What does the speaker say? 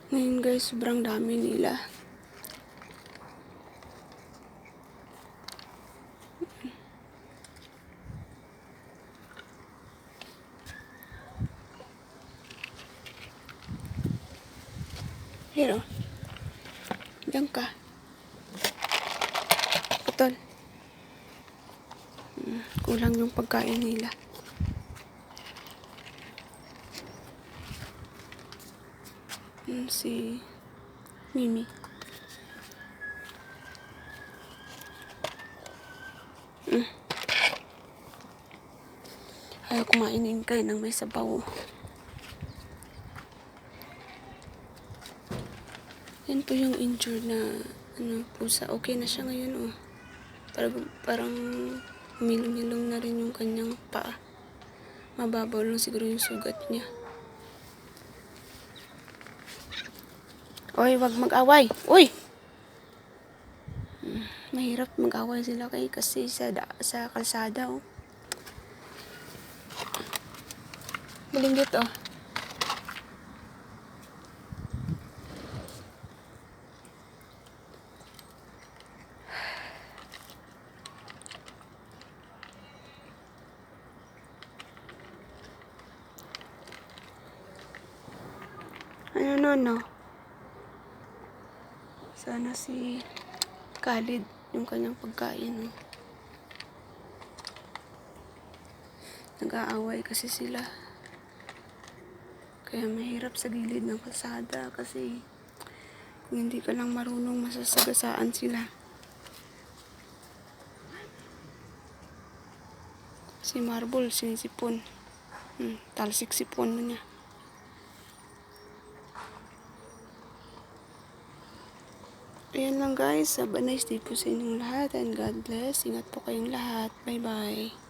Ngayon guys, sobrang dami nila. Pero, diyan ka. Putol. Kulang yung pagkain nila. Si Mimi. Ayaw kumainin kayo ng may sabaw. Yan po yung injured na pusa. Okay na siya ngayon, oh. Parang humilong-hilong na rin yung kanyang paa. Mababaw lang siguro yung sugat niya. Oy, wag mag-away. Uy! Mahirap mag-away sila kasi sa kalsada, oh. Malinggit, oh. No. Sana si Khalid yung kanyang pagkain, oh. Nag-aaway kasi sila. Kaya mahirap sa gilid ng kalsada kasi kung hindi ka lang marunong masasagasaan sila. Si Marble, sinisipon. Talsik sipon mo niya. Ayan lang guys. Have a nice day po sa inyong lahat and God bless. Ingat po kayong lahat. Bye bye.